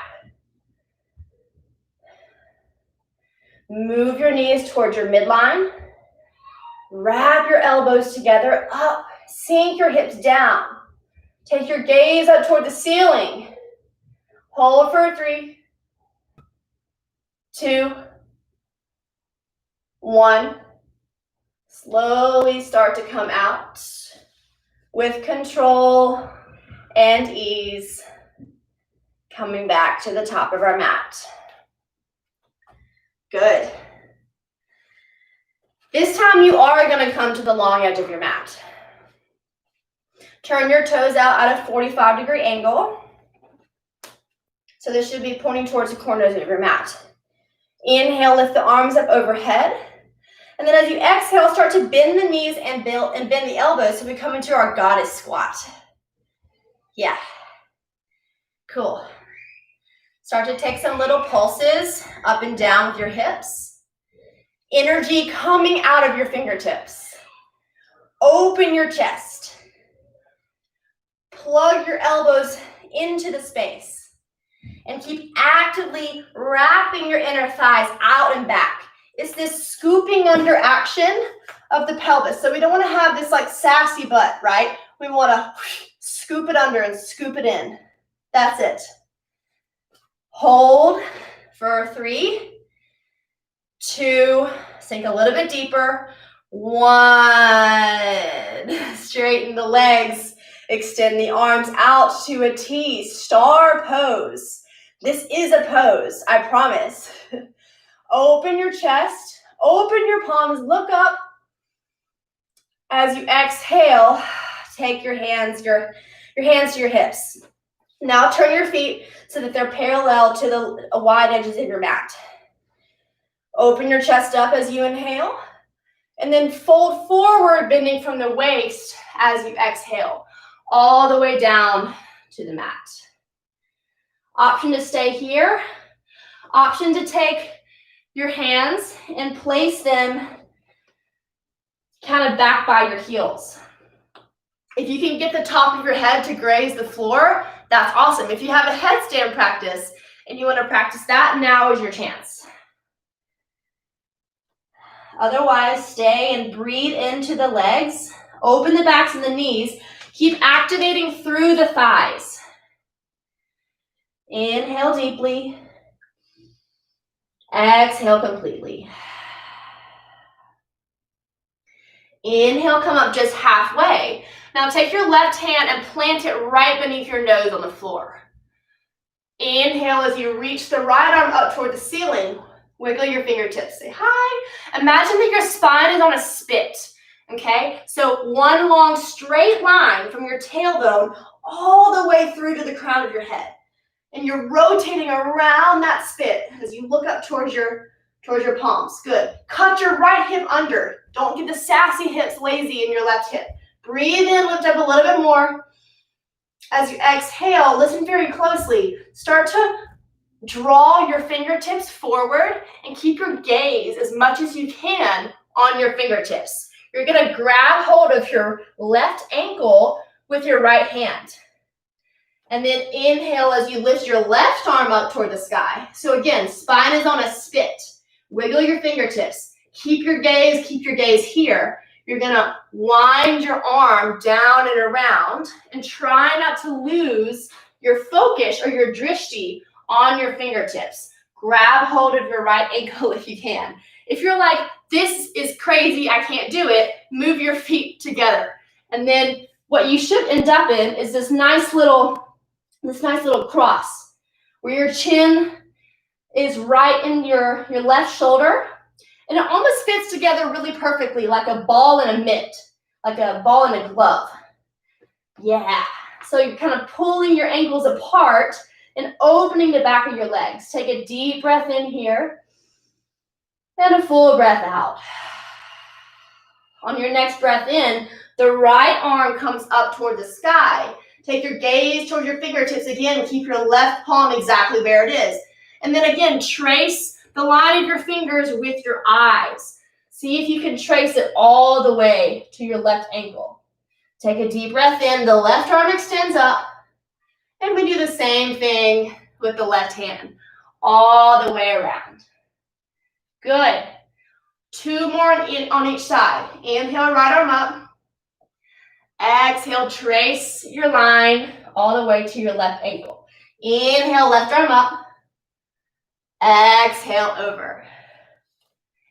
Move your knees towards your midline. Wrap your elbows together up. Sink your hips down. Take your gaze up toward the ceiling. Hold for 3, 2, 1. Slowly start to come out with control and ease. Coming back to the top of our mat. Good. This time you are going to come to the long edge of your mat. Turn your toes out at a 45-degree angle. So this should be pointing towards the corners of your mat. Inhale, lift the arms up overhead. And then as you exhale, start to bend the knees and bend the elbows so we come into our goddess squat. Yeah. Cool. Start to take some little pulses up and down with your hips. Energy coming out of your fingertips. Open your chest. Plug your elbows into the space. And keep actively wrapping your inner thighs out and back. It's this scooping under action of the pelvis. So we don't want to have this like sassy butt, right? We want to scoop it under and scoop it in. That's it. Hold for 3, 2, sink a little bit deeper. 1, straighten the legs, extend the arms out to a T, star pose. This is a pose, I promise. Open your chest, open your palms, look up. As you exhale, take your hands to your hips. Now turn your feet so that they're parallel to the wide edges of your mat. Open your chest up as you inhale, and then fold forward, bending from the waist as you exhale, all the way down to the mat. Option to stay here. Option to take your hands and place them kind of back by your heels. If you can get the top of your head to graze the floor, that's awesome. If you have a headstand practice and you want to practice that, now is your chance. Otherwise, stay and breathe into the legs. Open the backs and the knees. Keep activating through the thighs. Inhale deeply. Exhale completely. Inhale, come up just halfway. Now take your left hand and plant it right beneath your nose on the floor. Inhale as you reach the right arm up toward the ceiling. Wiggle your fingertips. Say hi. Imagine that your spine is on a spit. Okay? So one long straight line from your tailbone all the way through to the crown of your head. And you're rotating around that spit as you look up towards your palms. Good. Cut your right hip under. Don't get the sassy hips lazy in your left hip. Breathe in, lift up a little bit more. As you exhale, listen very closely. Start to draw your fingertips forward and keep your gaze as much as you can on your fingertips. You're going to grab hold of your left ankle with your right hand. And then inhale as you lift your left arm up toward the sky. So again, spine is on a spit. Wiggle your fingertips. Keep your gaze here. You're gonna wind your arm down and around and try not to lose your focus or your drishti on your fingertips. Grab hold of your right ankle if you can. If you're like, this is crazy, I can't do it, move your feet together. And then what you should end up in is this nice little cross where your chin is right in your left shoulder, and it almost fits together really perfectly, like a ball in a mitt, like a ball in a glove. Yeah. So you're kind of pulling your ankles apart and opening the back of your legs. Take a deep breath in here and a full breath out. On your next breath in, the right arm comes up toward the sky. Take your gaze toward your fingertips again and keep your left palm exactly where it is. And then again, trace the line of your fingers with your eyes. See if you can trace it all the way to your left ankle. Take a deep breath in, the left arm extends up, and we do the same thing with the left hand, all the way around. Good. 2 more on each side. Inhale, right arm up. Exhale, trace your line all the way to your left ankle. Inhale, left arm up. Exhale, over.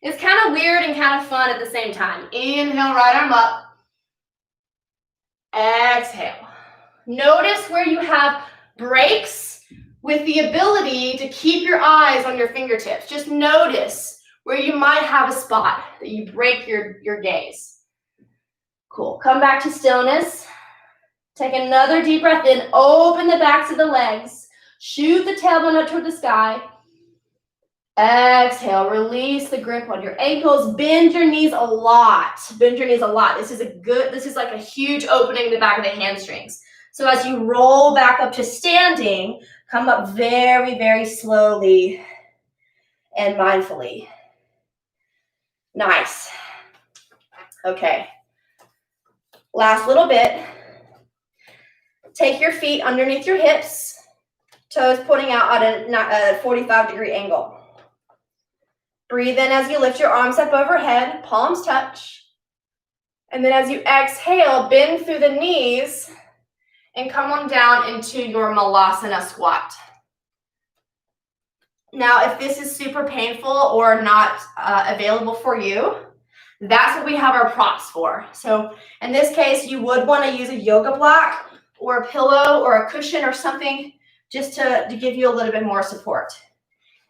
It's kind of weird and kind of fun at the same time. Inhale, right arm up. Exhale. Notice where you have breaks with the ability to keep your eyes on your fingertips. Just notice where you might have a spot that you break your gaze. Cool. Come back to stillness. Take another deep breath in. Open the backs of the legs. Shoot the tailbone up toward the sky. Exhale. Release the grip on your ankles. Bend your knees a lot. Bend your knees a lot. This is like a huge opening in the back of the hamstrings. So as you roll back up to standing, come up very, very slowly and mindfully. Nice. Okay. Last little bit. Take your feet underneath your hips, toes pointing out at a 45-degree angle. Breathe in as you lift your arms up overhead, palms touch. And then as you exhale, bend through the knees and come on down into your malasana squat. Now, if this is super painful or not available for you, that's what we have our props for. So in this case, you would want to use a yoga block or a pillow or a cushion or something just to give you a little bit more support.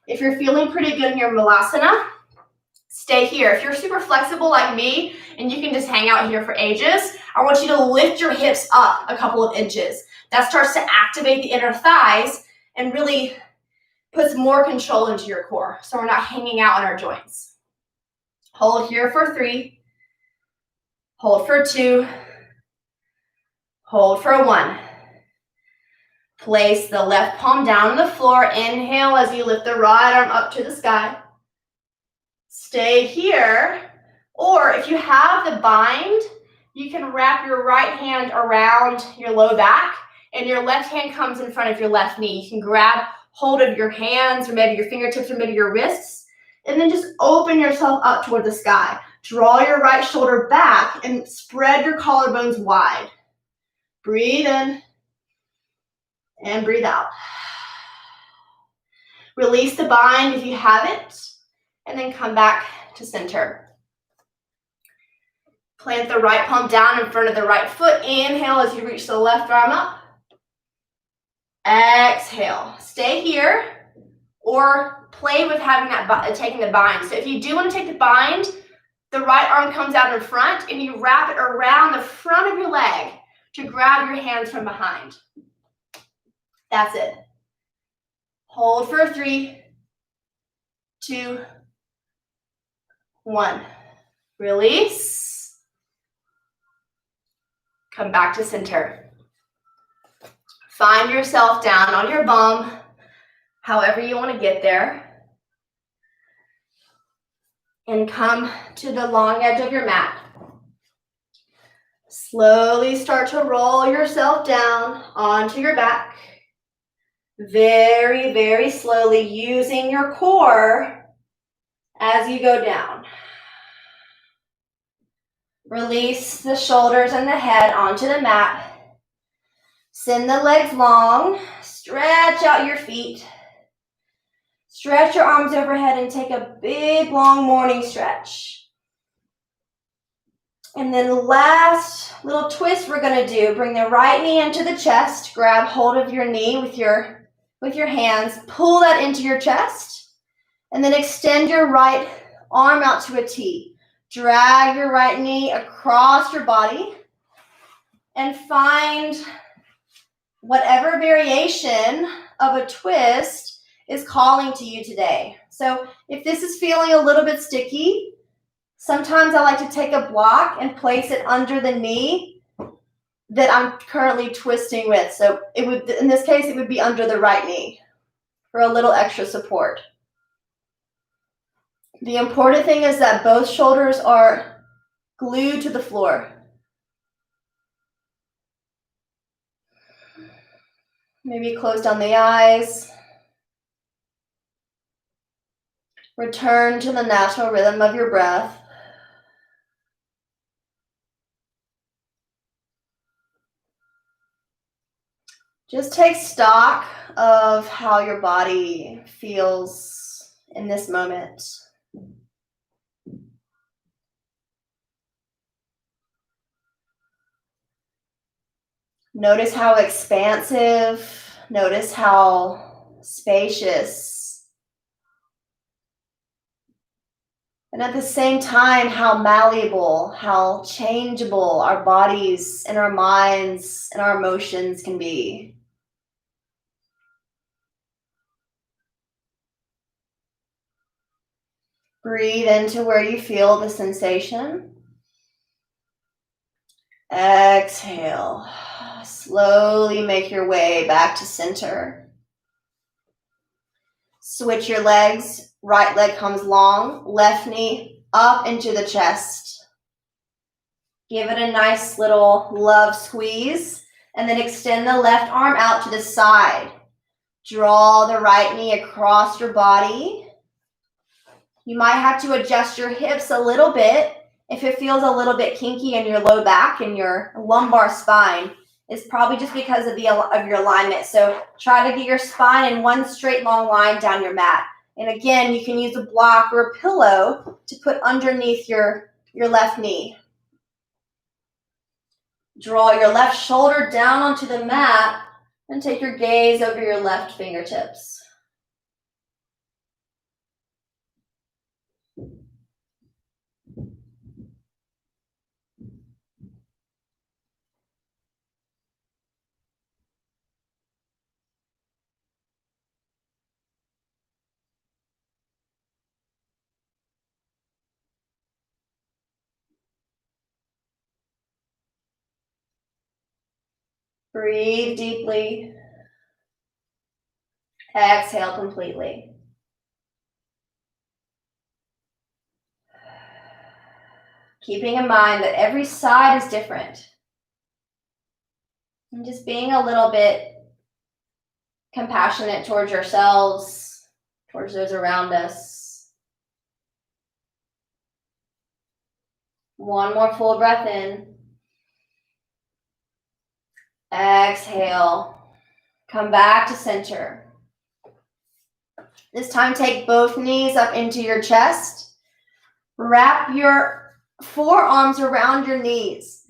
If you're feeling pretty good in your malasana, stay here. If you're super flexible like me and you can just hang out here for ages, I want you to lift your hips up a couple of inches. That starts to activate the inner thighs and really puts more control into your core, so we're not hanging out on our joints. Hold here for 3. Hold for 2. Hold for 1. Place the left palm down on the floor. Inhale as you lift the right arm up to the sky. Stay here. Or if you have the bind, you can wrap your right hand around your low back and your left hand comes in front of your left knee. You can grab hold of your hands or maybe your fingertips or maybe your wrists and then just open yourself up toward the sky. Draw your right shoulder back and spread your collarbones wide. Breathe in and breathe out. Release the bind if you have it, and then come back to center. Plant the right palm down in front of the right foot. Inhale as you reach the left arm up. Exhale. Stay here or play with having taking the bind. So if you do want to take the bind, the right arm comes out in front and you wrap it around the front of your leg to grab your hands from behind. That's it. Hold for 3, 2, 1. Release. Come back to center. Find yourself down on your bum, however you want to get there. And come to the long edge of your mat. Slowly start to roll yourself down onto your back. Very, very slowly using your core as you go down. Release the shoulders and the head onto the mat. Send the legs long. Stretch out your feet. Stretch your arms overhead and take a big, long morning stretch. And then the last little twist we're going to do, bring the right knee into the chest. Grab hold of your knee with your hands. Pull that into your chest. And then extend your right arm out to a T. Drag your right knee across your body. And find whatever variation of a twist is calling to you today. So if this is feeling a little bit sticky, sometimes I like to take a block and place it under the knee that I'm currently twisting with. So it would, in this case, it would be under the right knee for a little extra support. The important thing is that both shoulders are glued to the floor. Maybe close down the eyes. Return to the natural rhythm of your breath. Just take stock of how your body feels in this moment. Notice how expansive, notice how spacious And at the same time, how malleable, how changeable our bodies and our minds and our emotions can be. Breathe into where you feel the sensation. Exhale. Slowly make your way back to center. Switch your legs. Right leg comes long, left knee up into the chest. Give it a nice little love squeeze, and then extend the left arm out to the side. Draw the right knee across your body. You might have to adjust your hips a little bit if it feels a little bit kinky in your low back and your lumbar spine. It's probably just because of your alignment. So try to get your spine in one straight long line down your mat. And again, you can use a block or a pillow to put underneath your left knee. Draw your left shoulder down onto the mat and take your gaze over your left fingertips. Breathe deeply. Exhale completely. Keeping in mind that every side is different. And just being a little bit compassionate towards yourselves, towards those around us. One more full breath in. Exhale. Come back to center. This time, take both knees up into your chest. Wrap your forearms around your knees.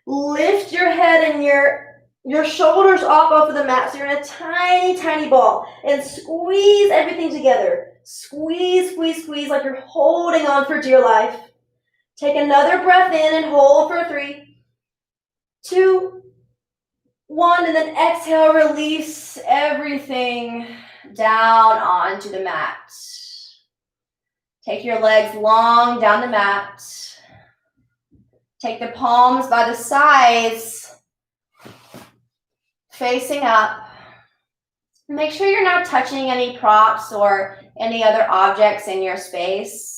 Lift your head and your shoulders off of the mat. So you're in a tiny, tiny ball. And squeeze everything together. Squeeze, squeeze, squeeze like you're holding on for dear life. Take another breath in and hold for 3, 2, 1, and then exhale, release everything down onto the mat. Take your legs long down the mat. Take the palms by the sides, facing up. Make sure you're not touching any props or any other objects in your space.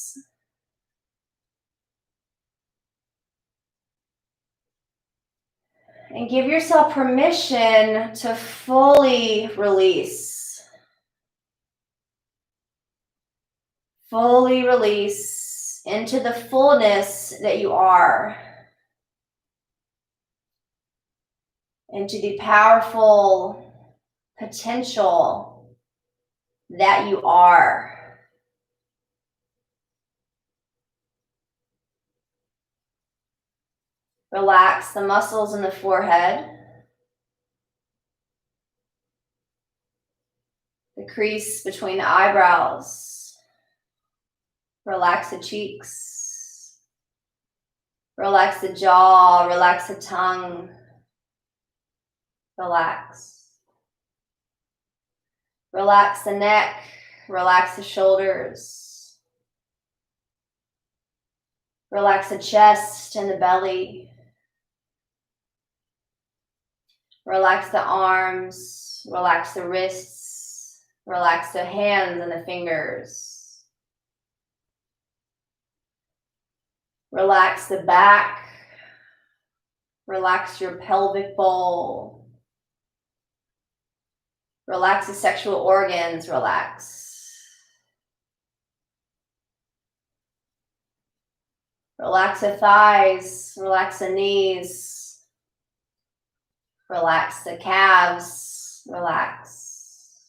And give yourself permission to fully release. Fully release into the fullness that you are. Into the powerful potential that you are. Relax the muscles in the forehead. The crease between the eyebrows. Relax the cheeks. Relax the jaw. Relax the tongue. Relax. Relax the neck. Relax the shoulders. Relax the chest and the belly. Relax the arms. Relax the wrists. Relax the hands and the fingers. Relax the back. Relax your pelvic bowl. Relax the sexual organs. Relax. Relax the thighs. Relax the knees. Relax the calves. Relax.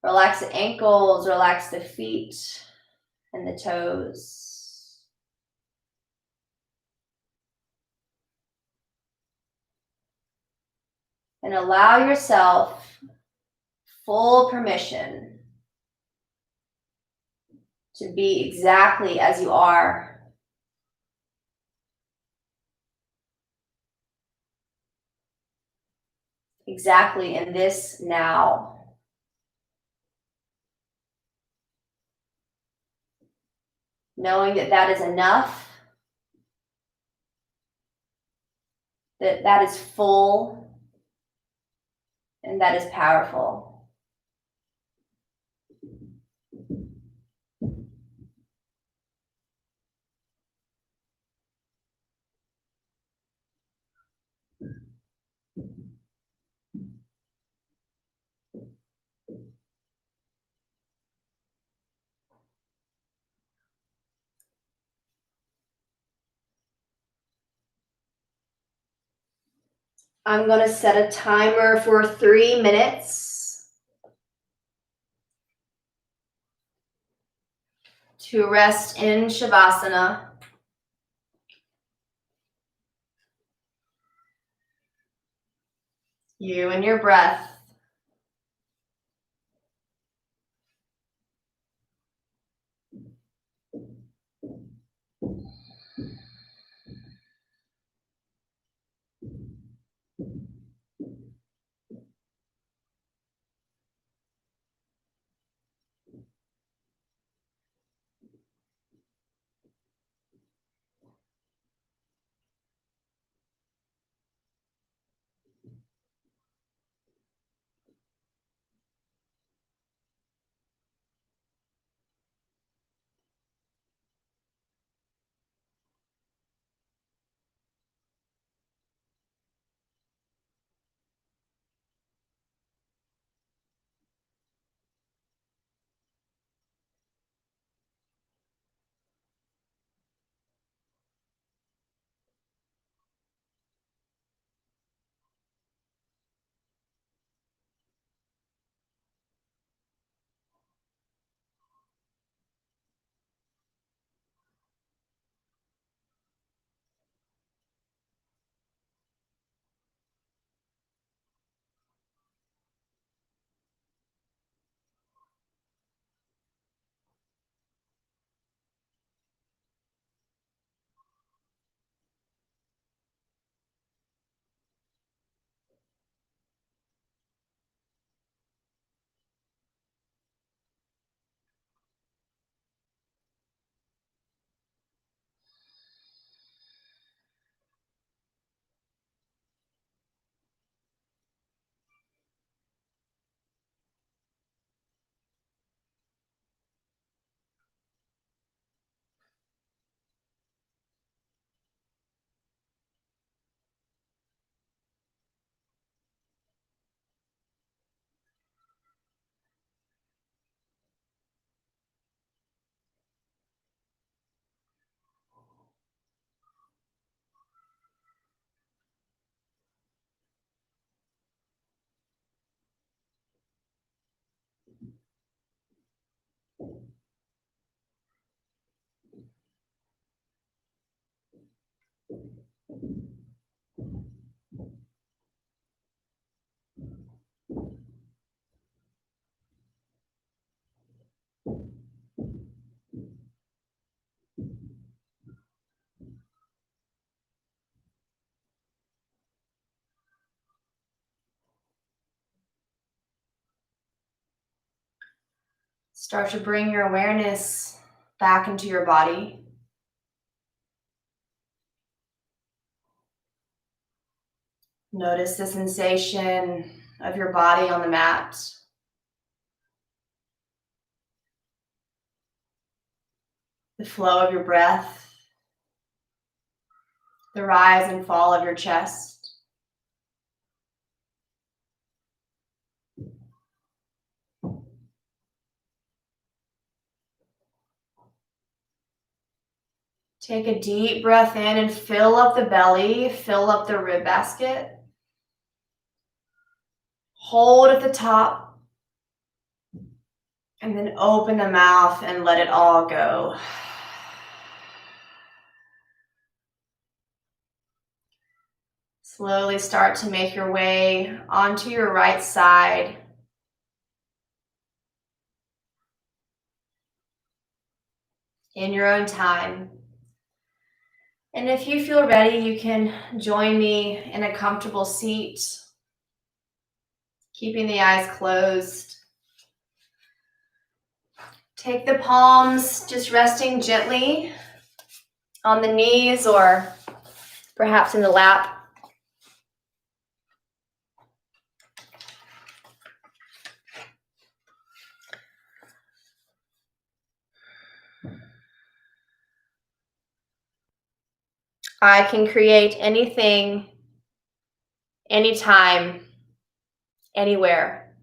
Relax the ankles. Relax the feet and the toes. And allow yourself full permission to be exactly as you are. Exactly in this now. Knowing that that is enough, that that is full, and that is powerful. I'm going to set a timer for 3 minutes to rest in Shavasana. You and your breath. Start to bring your awareness back into your body. Notice the sensation of your body on the mat. The flow of your breath. The rise and fall of your chest. Take a deep breath in and fill up the belly, fill up the rib basket. Hold at the top. And then open the mouth and let it all go. Slowly start to make your way onto your right side. in your own time. And if you feel ready, you can join me in a comfortable seat, keeping the eyes closed. Take the palms, just resting gently on the knees or perhaps in the lap. I can create anything, anytime, anywhere.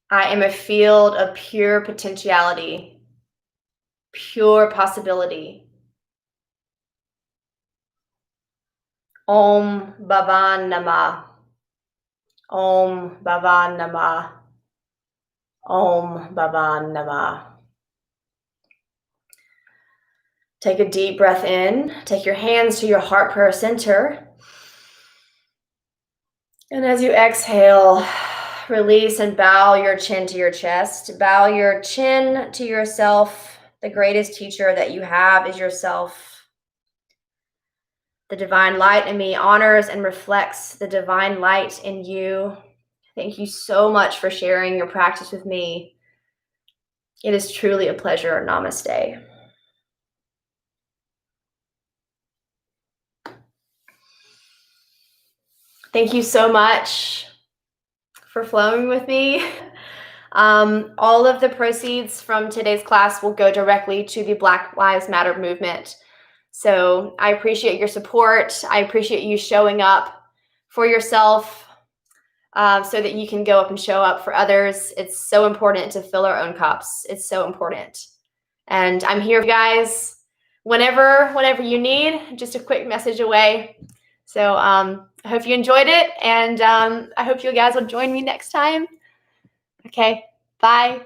I am a field of pure potentiality, pure possibility. Om Bhavan Namah. Om Bhavan Namah. Om Bhavan Namah. Take a deep breath in. Take your hands to your heart prayer center. And as you exhale, release and bow your chin to your chest. Bow your chin to yourself. The greatest teacher that you have is yourself. The divine light in me honors and reflects the divine light in you. Thank you so much for sharing your practice with me. It is truly a pleasure. Namaste. Thank you so much for flowing with me. All of the proceeds from today's class will go directly to the Black Lives Matter movement. So I appreciate your support. I appreciate you showing up for yourself so that you can go up and show up for others. It's so important to fill our own cups. It's so important. And I'm here, guys, whenever you need, just a quick message away. So I hope you enjoyed it, and I hope you guys will join me next time. Okay, bye.